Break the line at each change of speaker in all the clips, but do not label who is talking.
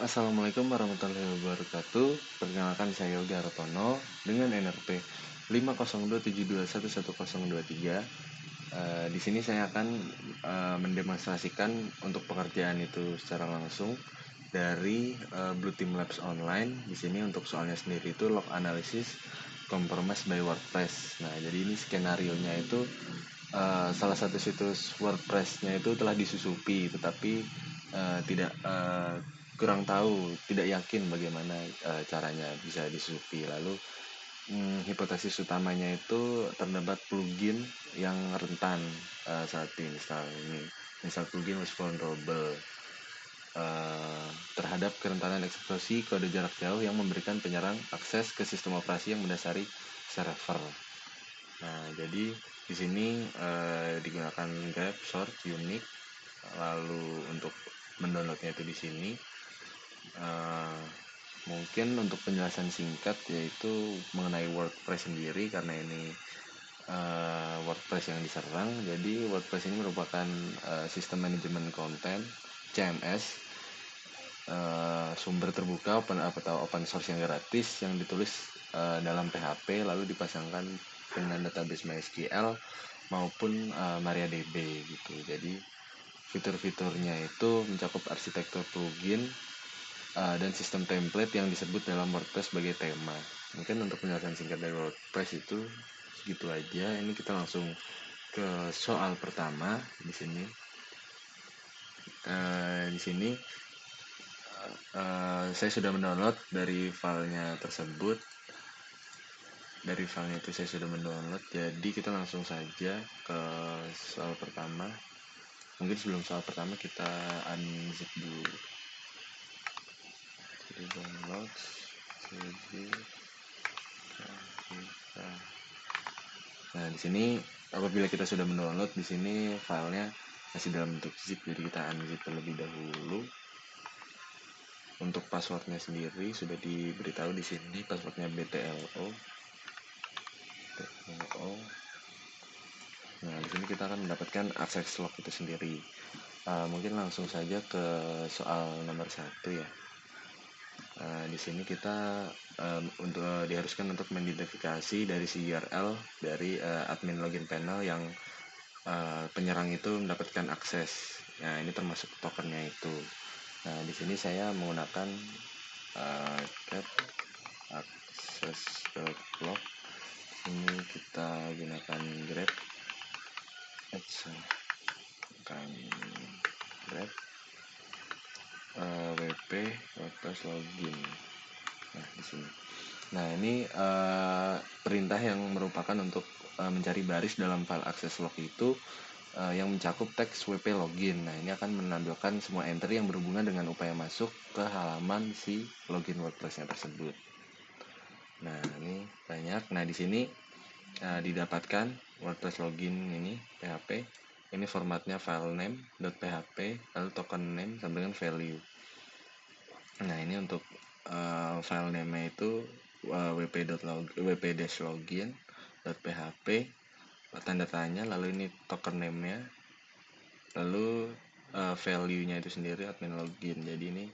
Assalamualaikum warahmatullahi wabarakatuh. Perkenalkan saya Yoga Hartono dengan NRP 50272111023. Di sini saya akan mendemonstrasikan untuk pekerjaan itu secara langsung dari Blue Team Labs online. Di sini untuk soalnya sendiri itu log analysis compromise by WordPress. Nah, jadi ini skenario-nya itu salah satu situs WordPress-nya itu telah disusupi, tetapi tidak kurang tahu, tidak yakin bagaimana caranya bisa disusupi. Lalu hipotesis utamanya itu terdapat plugin yang rentan saat diinstal ini. Misal plugin was vulnerable terhadap kerentanan eksekusi kode jarak jauh yang memberikan penyerang akses ke sistem operasi yang mendasari server. Nah, jadi di sini digunakan grep, sort, unique. Lalu untuk mendownloadnya itu di sini. Mungkin untuk penjelasan singkat yaitu mengenai WordPress sendiri, karena ini WordPress yang diserang. Jadi WordPress ini merupakan sistem manajemen konten CMS sumber terbuka atau open source yang gratis yang ditulis dalam PHP lalu dipasangkan dengan database MySQL maupun MariaDB gitu. Jadi fitur-fiturnya itu mencakup arsitektur plugin dan sistem template yang disebut dalam WordPress sebagai tema. Mungkin untuk penjelasan singkat dari WordPress itu segitu aja. Ini kita langsung ke soal pertama di sini. Di sini saya sudah mendownload dari filenya tersebut. Dari filenya itu saya sudah mendownload. Jadi kita langsung saja ke soal pertama. Mungkin sebelum soal pertama kita unzip dulu. Jadi download. Nah, di sini apabila kita sudah mendownload, di sini filenya masih dalam bentuk zip, jadi kita unzip terlebih dahulu. Untuk passwordnya sendiri sudah diberitahu di sini, passwordnya BTLO. Nah, di sini kita akan mendapatkan akses log itu sendiri. Mungkin langsung saja ke soal nomor 1 ya. Di sini kita diharuskan untuk mengidentifikasi dari si URL dari admin login panel yang penyerang itu mendapatkan akses. Nah, ini termasuk tokennya itu. Nah, di sini saya menggunakan get access.log. Ini kita gunakan grep wp WordPress login. Nah, di sini. Nah, ini perintah yang merupakan untuk mencari baris dalam file access log itu yang mencakup teks wp login. Nah, ini akan menampilkan semua entry yang berhubungan dengan upaya masuk ke halaman si login WordPress-nya tersebut. Nah, ini banyak. Nah, di sini didapatkan WordPress login ini PHP. Ini formatnya file name.php, lalu token name sampai dengan value. Nah, ini untuk file name-nya itu wp-login.php, tanda tanya, lalu ini token name-nya, lalu value-nya itu sendiri admin login. Jadi ini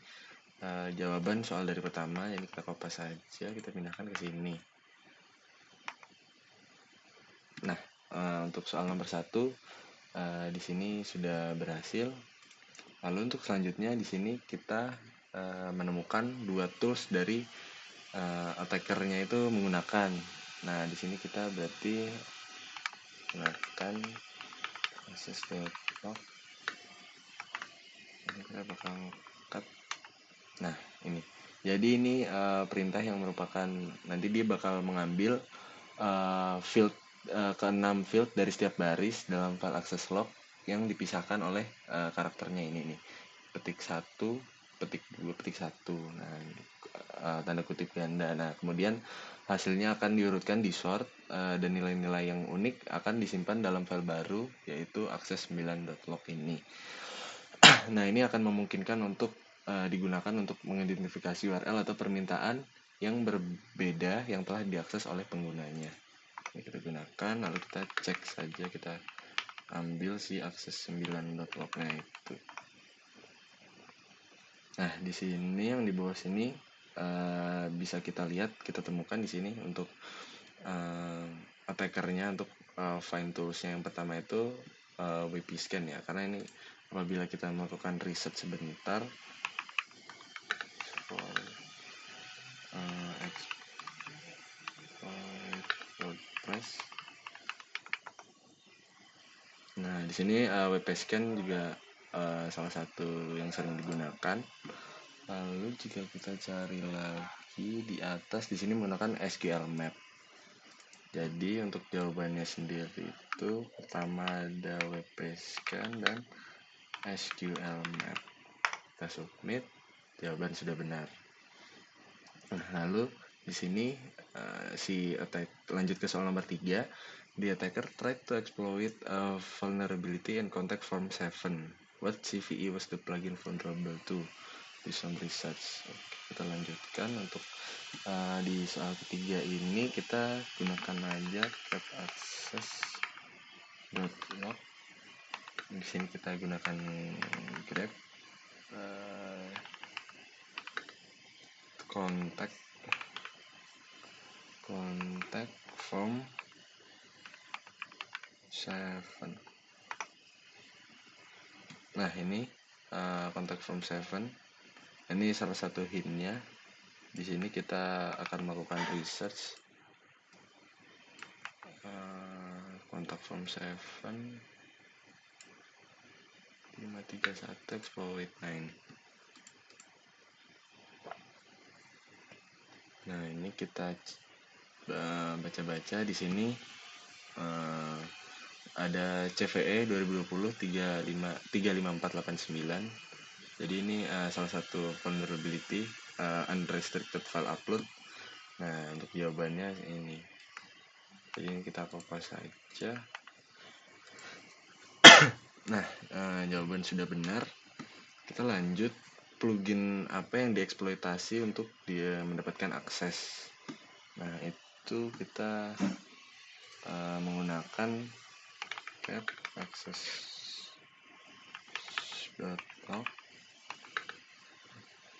jawaban soal dari pertama. Jadi kita copy saja, kita pindahkan ke sini. Nah, untuk soal nomor 1 di sini sudah berhasil. Lalu untuk selanjutnya di sini kita menemukan 2 tools dari attackernya itu menggunakan. Nah, di sini kita berarti gunakan access.log. Ini kita bakal cut. Nah, ini. Jadi ini perintah yang merupakan nanti dia bakal mengambil field ke-6 field dari setiap baris dalam file access log yang dipisahkan oleh karakternya ini nih. Petik 1, petik 2, petik 1. Nah, tanda kutip ganda. Nah, kemudian hasilnya akan diurutkan di sort dan nilai-nilai yang unik akan disimpan dalam file baru yaitu access9.log ini. Nah, ini akan memungkinkan untuk digunakan untuk mengidentifikasi URL atau permintaan yang berbeda yang telah diakses oleh penggunanya. Ini kita gunakan, lalu kita cek saja, kita ambil si access9.log-nya itu. Nah, di sini yang di bawah sini bisa kita lihat, kita temukan di sini untuk attackernya, untuk find toolsnya yang pertama itu WP scan ya, karena ini apabila kita melakukan riset sebentar for exploit WordPress. Nah, di sini WP scan juga salah satu yang sering digunakan. Lalu jika kita cari lagi di atas, di sini menggunakan SQL Map. Jadi untuk jawabannya sendiri itu pertama ada WP scan dan SQL Map. Kita submit, jawaban sudah benar. Nah, lalu di sini lanjut ke soal nomor 3. The attacker tried to exploit a vulnerability in contact form 7. What CVE was the plugin vulnerable to? Do some research. Oke, kita lanjutkan untuk di soal ketiga ini kita gunakan aja tab access.log. Di sini kita gunakan grep contact form 7. Nah, ini contact form 7. Ini salah satu hintnya. Di sini kita akan melakukan research contact form 7 531 exploit 9. Nah, ini kita baca-baca di sini ada CVE 2020 35489. Jadi ini salah satu vulnerability unrestricted file upload. Nah, untuk jawabannya ini. Jadi ini kita copy saja. Nah, jawaban sudah benar. Kita lanjut, plugin apa yang dieksploitasi untuk dia mendapatkan akses. Nah, itu kita menggunakan tab access.log.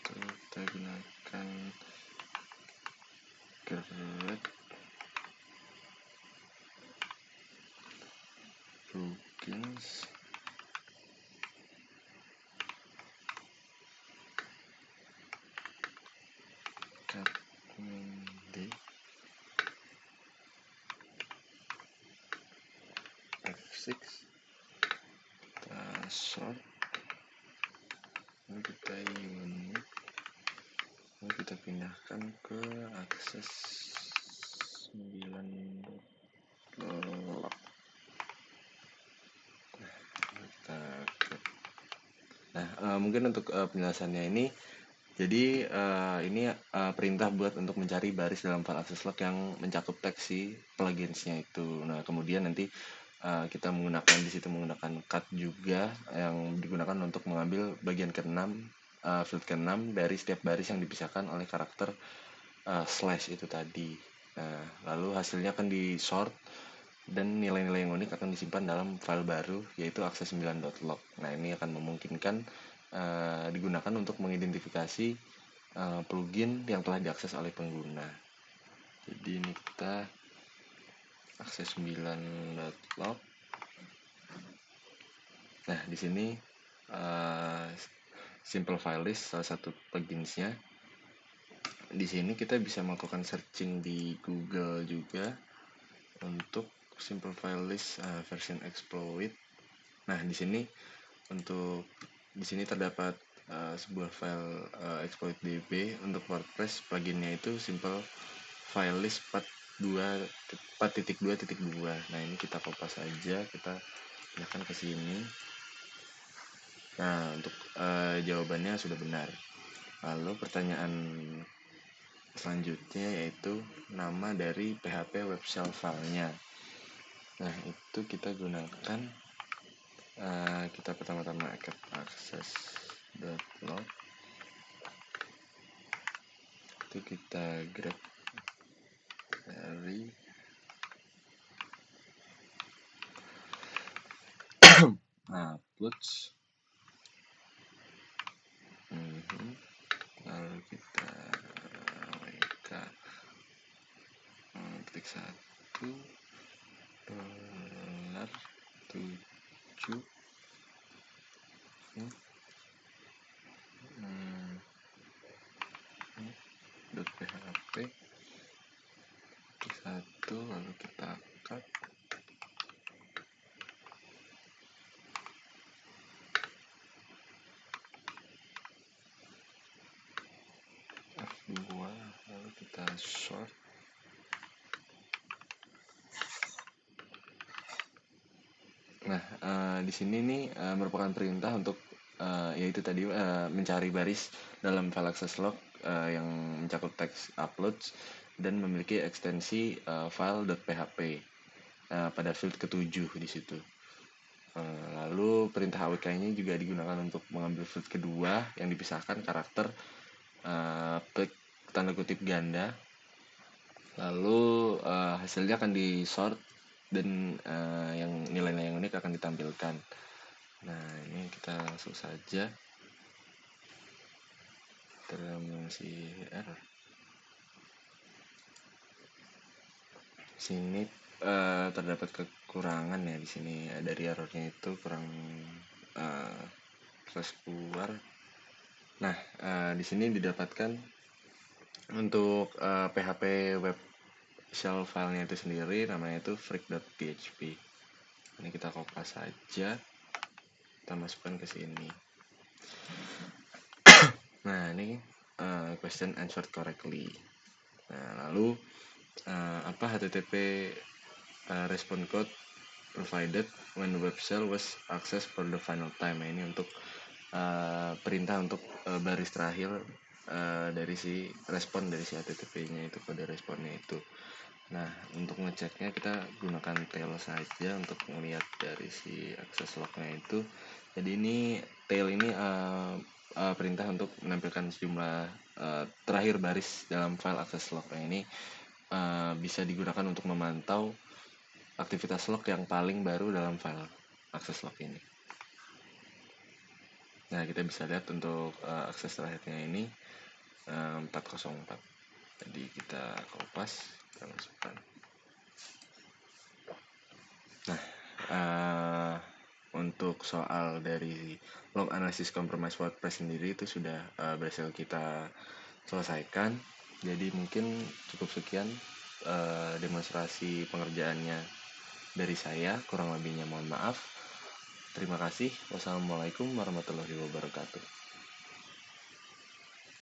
Kita gunakan grep plugins capmd F6. Kita sort, lalu kita unit, lalu kita pindahkan ke akses 9.log. Nah, mungkin untuk penjelasannya ini, jadi ini perintah buat untuk mencari baris dalam file access log yang mencakup teks si pluginsnya itu. Nah, kemudian nanti kita menggunakan di situ menggunakan cut juga yang digunakan untuk mengambil bagian ke-6, field ke-6 dari setiap baris yang dipisahkan oleh karakter slash itu tadi. Nah, lalu hasilnya akan di sort dan nilai-nilai yang unik akan disimpan dalam file baru yaitu access9.log. Nah, ini akan memungkinkan digunakan untuk mengidentifikasi plugin yang telah diakses oleh pengguna. Jadi ini kita access9.log. Nah, di sini simple file list salah satu pluginsnya. Di sini kita bisa melakukan searching di Google juga untuk simple file list version exploit. Nah, di sini terdapat sebuah file exploit db untuk WordPress. Pluginnya itu simple file list 4.2.2. Nah, ini kita copy saja, kita pindahkan ke sini. Nah, untuk jawabannya sudah benar. Lalu pertanyaan selanjutnya yaitu nama dari PHP web shell filenya. Nah, itu kita gunakan kita pertama-tama get access.log. Itu kita grep dari uploads. kita sort. Nah, di sini nih merupakan perintah untuk yaitu tadi mencari baris dalam file access log yang mencakup teks uploads dan memiliki ekstensi file.php pada field ketujuh di situ. Lalu perintah awk ini juga digunakan untuk mengambil field kedua yang dipisahkan karakter klik tanda kutip ganda. Lalu hasilnya akan di sort dan yang nilai-nilai yang unik akan ditampilkan. Nah, ini kita langsung saja. Masih error. Sini terdapat kekurangan ya di sini. Dari errornya itu kurang flash keluar. Nah, di sini didapatkan untuk PHP web shell filenya itu sendiri namanya itu freak.php. Ini kita kopas saja, kita masukkan ke sini. Nah, ini question answered correctly. Nah, lalu apa HTTP response code provided when the web shell was accessed for the final time. Nah, ini untuk perintah untuk baris terakhir dari si respon dari si HTTP-nya itu, kode responnya itu. Nah, untuk ngeceknya kita gunakan tail saja untuk melihat dari si access log-nya itu. Jadi ini tail ini perintah untuk menampilkan sejumlah terakhir baris dalam file access log-nya ini bisa digunakan untuk memantau aktivitas log yang paling baru dalam file access log ini. Nah, kita bisa lihat untuk akses terakhirnya ini 404. Jadi kita kopas, kita masukkan. Nah, untuk soal dari log analysis compromise WordPress sendiri itu sudah berhasil kita selesaikan. Jadi mungkin cukup sekian demonstrasi pengerjaannya dari saya. Kurang lebihnya mohon maaf. Terima kasih. Wassalamualaikum warahmatullahi wabarakatuh.